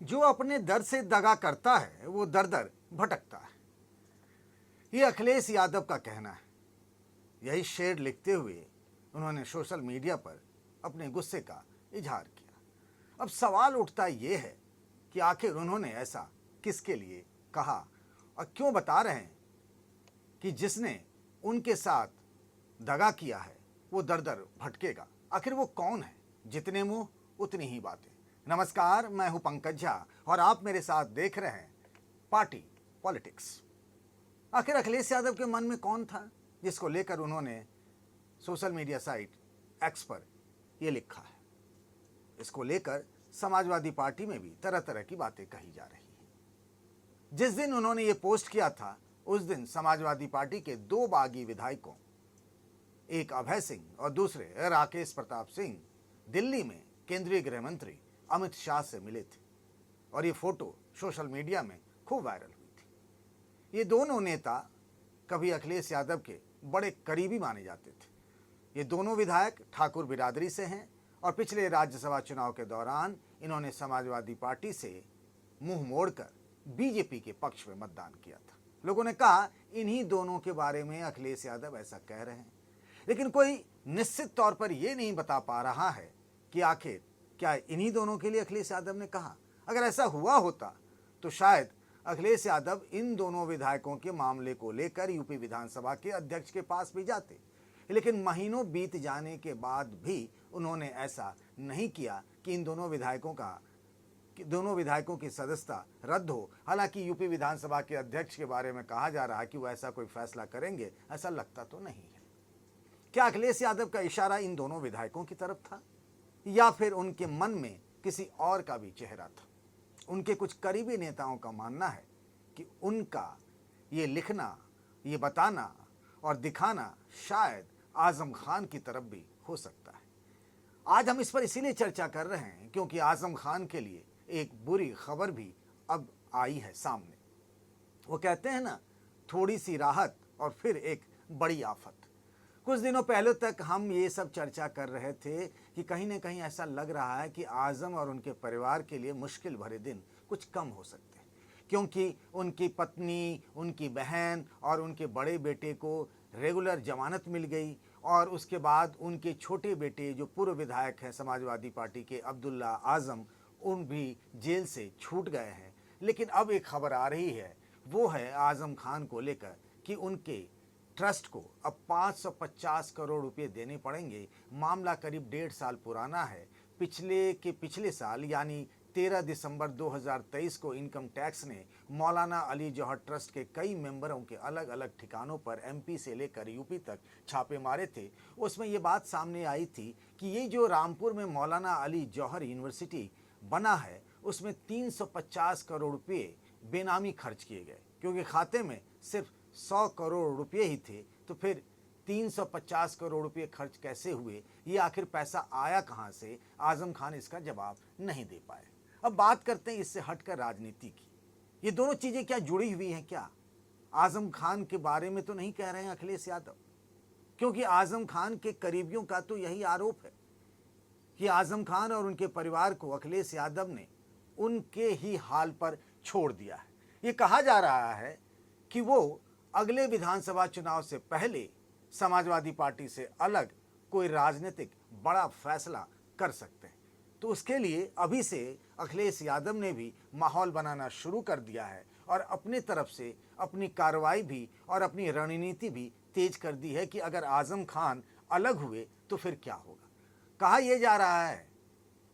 जो अपने दर से दगा करता है वो दर दर भटकता है, ये अखिलेश यादव का कहना है। यही शेर लिखते हुए उन्होंने सोशल मीडिया पर अपने गुस्से का इजहार किया। अब सवाल उठता ये है कि आखिर उन्होंने ऐसा किसके लिए कहा और क्यों बता रहे हैं कि जिसने उनके साथ दगा किया है वो दर दर भटकेगा। आखिर वो कौन है? जितने मुंह उतनी ही बातें। नमस्कार, मैं हूं पंकज झा और आप मेरे साथ देख रहे हैं पार्टी पॉलिटिक्स। आखिर अखिलेश यादव के मन में कौन था जिसको लेकर उन्होंने सोशल मीडिया साइट एक्स पर यह लिखा है? इसको लेकर समाजवादी पार्टी में भी तरह तरह की बातें कही जा रही हैं। जिस दिन उन्होंने ये पोस्ट किया था उस दिन समाजवादी पार्टी के दो बागी विधायकों, एक अभय सिंह और दूसरे राकेश प्रताप सिंह, दिल्ली में केंद्रीय गृह मंत्री अमित शाह से मिले थे और ये फोटो सोशल मीडिया में खूब वायरल हुई थी। ये दोनों नेता कभी अखिलेश यादव के बड़े करीबी माने जाते थे। ये दोनों विधायक ठाकुर बिरादरी से हैं और पिछले राज्यसभा चुनाव के दौरान इन्होंने समाजवादी पार्टी से मुंह मोड़कर बीजेपी के पक्ष में मतदान किया था। लोगों ने कहा इन्हीं दोनों के बारे में अखिलेश यादव ऐसा कह रहे हैं, लेकिन कोई निश्चित तौर पर यह नहीं बता पा रहा है कि आखिर क्या इन्हीं दोनों के लिए अखिलेश यादव ने कहा। अगर ऐसा हुआ होता तो शायद अखिलेश यादव इन दोनों विधायकों के मामले को लेकर यूपी विधानसभा के अध्यक्ष के पास भी जाते, लेकिन महीनों बीत जाने के बाद भी उन्होंने ऐसा नहीं किया कि इन दोनों विधायकों की सदस्यता रद्द हो। हालांकि यूपी विधानसभा के अध्यक्ष के बारे में कहा जा रहा है कि वो ऐसा कोई फैसला करेंगे, ऐसा लगता तो नहीं है। क्या अखिलेश यादव का इशारा इन दोनों विधायकों की तरफ था या फिर उनके मन में किसी और का भी चेहरा था? उनके कुछ करीबी नेताओं का मानना है कि उनका ये लिखना, ये बताना और दिखाना शायद आजम खान की तरफ भी हो सकता है। आज हम इस पर इसीलिए चर्चा कर रहे हैं क्योंकि आजम खान के लिए एक बुरी खबर भी अब आई है सामने। वो कहते हैं ना, थोड़ी सी राहत और फिर एक बड़ी आफत। कुछ दिनों पहले तक हम ये सब चर्चा कर रहे थे कि कहीं ना कहीं ऐसा लग रहा है कि आजम और उनके परिवार के लिए मुश्किल भरे दिन कुछ कम हो सकते हैं, क्योंकि उनकी पत्नी, उनकी बहन और उनके बड़े बेटे को रेगुलर जमानत मिल गई और उसके बाद उनके छोटे बेटे जो पूर्व विधायक हैं समाजवादी पार्टी के, अब्दुल्ला आजम, उन भी जेल से छूट गए हैं। लेकिन अब एक खबर आ रही है, वो है आजम खान को लेकर कि उनके ट्रस्ट को अब 550 करोड़ रुपए देने पड़ेंगे। मामला करीब 1.5 साल पुराना है। पिछले साल यानी 13 दिसंबर 2023 को इनकम टैक्स ने मौलाना अली जौहर ट्रस्ट के कई मेंबरों के अलग अलग ठिकानों पर एमपी से लेकर यूपी तक छापे मारे थे। उसमें ये बात सामने आई थी कि ये जो रामपुर में मौलाना अली जौहर यूनिवर्सिटी बना है उसमें 350 करोड़ रुपये बेनामी खर्च किए गए, क्योंकि खाते में सिर्फ 100 करोड़ रुपये ही थे। तो फिर 350 करोड़ रुपये खर्च कैसे हुए, ये आखिर पैसा आया कहाँ से? आजम खान इसका जवाब नहीं दे पाए। अब बात करते हैं इससे हटकर राजनीति की। ये दोनों चीजें क्या जुड़ी हुई हैं? क्या आजम खान के बारे में तो नहीं कह रहे हैं अखिलेश यादव? क्योंकि आजम खान के करीबियों का तो यही आरोप है कि आजम खान और उनके परिवार को अखिलेश यादव ने उनके ही हाल पर छोड़ दिया है। ये कहा जा रहा है कि वो अगले विधानसभा चुनाव से पहले समाजवादी पार्टी से अलग कोई राजनीतिक बड़ा फैसला कर सकते हैं। तो उसके लिए अभी से अखिलेश यादव ने भी माहौल बनाना शुरू कर दिया है और अपने तरफ से अपनी कार्रवाई भी और अपनी रणनीति भी तेज कर दी है कि अगर आजम खान अलग हुए तो फिर क्या होगा। कहा यह जा रहा है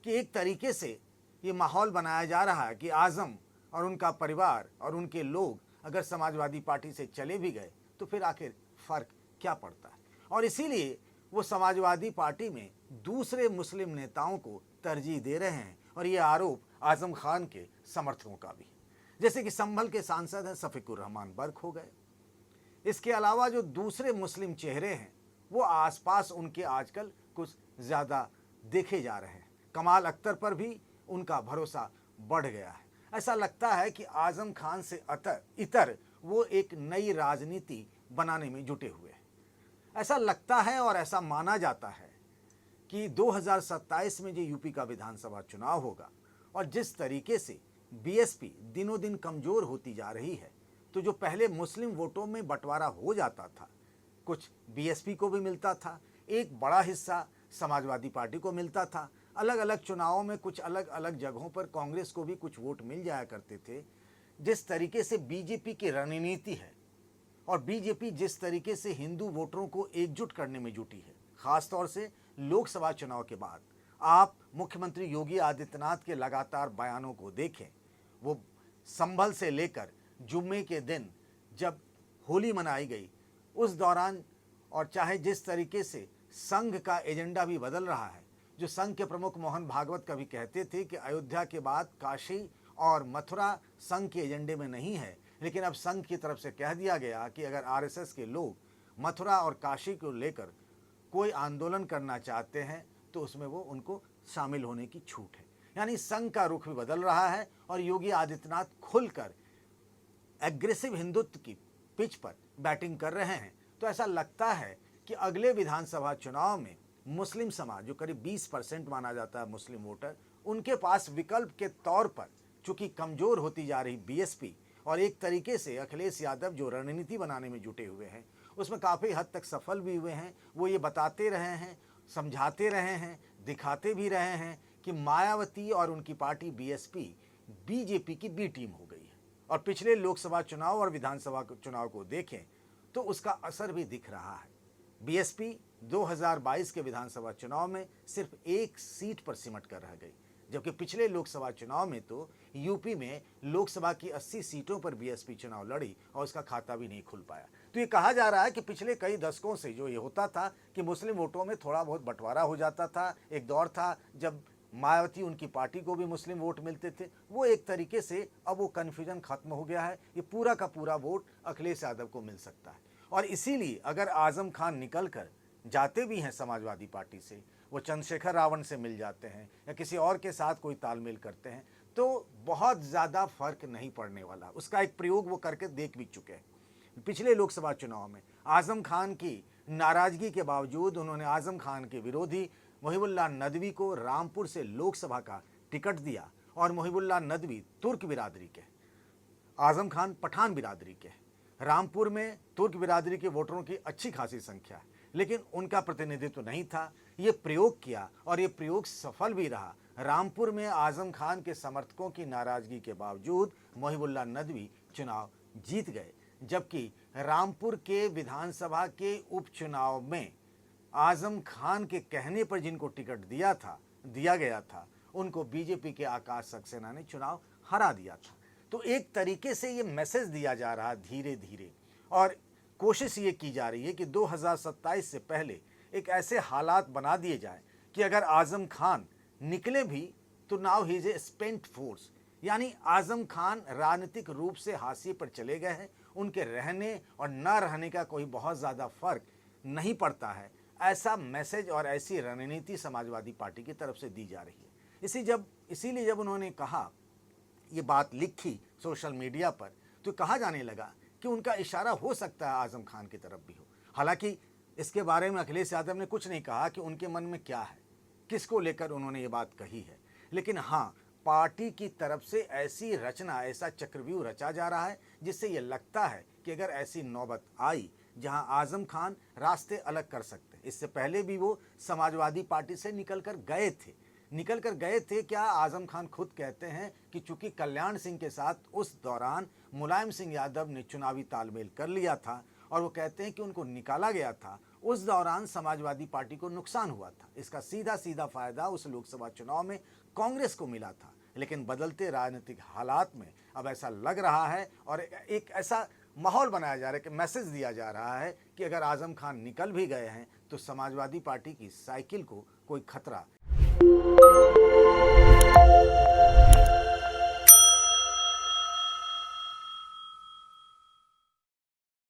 कि एक तरीके से ये माहौल बनाया जा रहा है कि आजम और उनका परिवार और उनके लोग अगर समाजवादी पार्टी से चले भी गए तो फिर आखिर फर्क क्या पड़ता है। और इसीलिए वो समाजवादी पार्टी में दूसरे मुस्लिम नेताओं को तरजीह दे रहे हैं और ये आरोप आजम खान के समर्थकों का भी, जैसे कि संभल के सांसद हैं सफीकुर रहमान बर्क हो गए। इसके अलावा जो दूसरे मुस्लिम चेहरे हैं वो आसपास उनके आजकल कुछ ज़्यादा देखे जा रहे हैं। कमाल अख्तर पर भी उनका भरोसा बढ़ गया है। ऐसा लगता है कि आजम खान से इतर वो एक नई राजनीति बनाने में जुटे हुए हैं। ऐसा लगता है और ऐसा माना जाता है कि 2027 में जो यूपी का विधानसभा चुनाव होगा और जिस तरीके से बीएसपी दिनों दिन कमजोर होती जा रही है, तो जो पहले मुस्लिम वोटों में बंटवारा हो जाता था, कुछ बीएसपी को भी मिलता था, एक बड़ा हिस्सा समाजवादी पार्टी को मिलता था, अलग अलग चुनावों में कुछ अलग अलग जगहों पर कांग्रेस को भी कुछ वोट मिल जाया करते थे। जिस तरीके से बीजेपी की रणनीति है और बीजेपी जिस तरीके से हिंदू वोटरों को एकजुट करने में जुटी है, खासतौर से लोकसभा चुनाव के बाद आप मुख्यमंत्री योगी आदित्यनाथ के लगातार बयानों को देखें, वो संभल से लेकर जुम्मे के दिन जब होली मनाई गई उस दौरान, और चाहे जिस तरीके से संघ का एजेंडा भी बदल रहा है, जो संघ के प्रमुख मोहन भागवत कभी कहते थे कि अयोध्या के बाद काशी और मथुरा संघ के एजेंडे में नहीं है, लेकिन अब संघ की तरफ से कह दिया गया कि अगर आरएसएस के लोग मथुरा और काशी को लेकर कोई आंदोलन करना चाहते हैं तो उसमें वो उनको शामिल होने की छूट है। यानी संघ का रुख भी बदल रहा है और योगी आदित्यनाथ खुलकर एग्रेसिव हिंदुत्व की पिच पर बैटिंग कर रहे हैं। तो ऐसा लगता है कि अगले विधानसभा चुनाव में मुस्लिम समाज, जो करीब 20% माना जाता है मुस्लिम वोटर, उनके पास विकल्प के तौर पर, चूंकि कमजोर होती जा रही बीएसपी और एक तरीके से अखिलेश यादव जो रणनीति बनाने में जुटे हुए हैं उसमें काफ़ी हद तक सफल भी हुए हैं। वो ये बताते रहे हैं, समझाते रहे हैं, दिखाते भी रहे हैं कि मायावती और उनकी पार्टी बीएसपी बीजेपी की बी टीम हो गई है। और पिछले लोकसभा चुनाव और विधानसभा चुनाव को देखें तो उसका असर भी दिख रहा है। बीएसपी 2022 के विधानसभा चुनाव में सिर्फ एक सीट पर सिमट कर रह गई, जबकि पिछले लोकसभा चुनाव में तो यूपी में लोकसभा की 80 सीटों पर बीएसपी चुनाव लड़ी और उसका खाता भी नहीं खुल पाया। तो ये कहा जा रहा है कि पिछले कई दशकों से जो ये होता था कि मुस्लिम वोटों में थोड़ा बहुत बंटवारा हो जाता था, एक दौर था जब मायावती उनकी पार्टी को भी मुस्लिम वोट मिलते थे, वो एक तरीके से अब वो कन्फ्यूजन खत्म हो गया है। ये पूरा का पूरा वोट अखिलेश यादव को मिल सकता है। और इसीलिए अगर आजम खान निकल कर जाते भी हैं समाजवादी पार्टी से, वो चंद्रशेखर रावण से मिल जाते हैं या किसी और के साथ कोई तालमेल करते हैं, तो बहुत ज़्यादा फर्क नहीं पड़ने वाला। उसका एक प्रयोग वो करके देख भी चुके हैं। पिछले लोकसभा चुनाव में आजम खान की नाराजगी के बावजूद उन्होंने आजम खान के विरोधी मुहिबुल्लाह नदवी को रामपुर से लोकसभा का टिकट दिया, और मुहिबुल्लाह नदवी तुर्क बिरादरी के, आजम खान पठान बिरादरी के। रामपुर में तुर्क बिरादरी के वोटरों की अच्छी खासी संख्या है, लेकिन उनका प्रतिनिधित्व नहीं था। ये प्रयोग किया और ये प्रयोग सफल भी रहा। रामपुर में आजम खान के समर्थकों की नाराजगी के बावजूद मुहिबुल्लाह नदवी चुनाव जीत गए, जबकि रामपुर के विधानसभा के उपचुनाव में आजम खान के कहने पर जिनको टिकट दिया गया था उनको बीजेपी के आकाश सक्सेना ने चुनाव हरा दिया था। तो एक तरीके से ये मैसेज दिया जा रहा है धीरे धीरे, और कोशिश ये की जा रही है कि 2027 से पहले एक ऐसे हालात बना दिए जाए कि अगर आजम खान निकले भी तो now he is a spent force, यानी आजम खान राजनीतिक रूप से हाशिए पर चले गए हैं, उनके रहने और न रहने का कोई बहुत ज़्यादा फर्क नहीं पड़ता है। ऐसा मैसेज और ऐसी रणनीति समाजवादी पार्टी की तरफ से दी जा रही है। इसीलिए जब उन्होंने कहा, ये बात लिखी सोशल मीडिया पर, तो कहा जाने लगा कि उनका इशारा हो सकता है आजम खान की तरफ भी हो। हालांकि इसके बारे में अखिलेश यादव ने कुछ नहीं कहा कि उनके मन में क्या है, किसको लेकर उन्होंने ये बात कही है। लेकिन हाँ, पार्टी की तरफ से ऐसी रचना, ऐसा चक्रव्यूह रचा जा रहा है जिससे ये लगता है कि अगर ऐसी नौबत आई जहां आजम खान रास्ते अलग कर सकते, इससे पहले भी वो समाजवादी पार्टी से निकल कर गए थे। क्या आजम खान खुद कहते हैं कि चूंकि कल्याण सिंह के साथ उस दौरान मुलायम सिंह यादव ने चुनावी तालमेल कर लिया था, और वो कहते हैं कि उनको निकाला गया था, उस दौरान समाजवादी पार्टी को नुकसान हुआ था। इसका सीधा फायदा उस लोकसभा चुनाव में कांग्रेस को मिला था। लेकिन बदलते राजनीतिक हालात में अब ऐसा लग रहा है और एक ऐसा माहौल बनाया जा रहा है कि मैसेज दिया जा रहा है कि अगर आजम खान निकल भी गए हैं तो समाजवादी पार्टी की साइकिल को कोई खतरा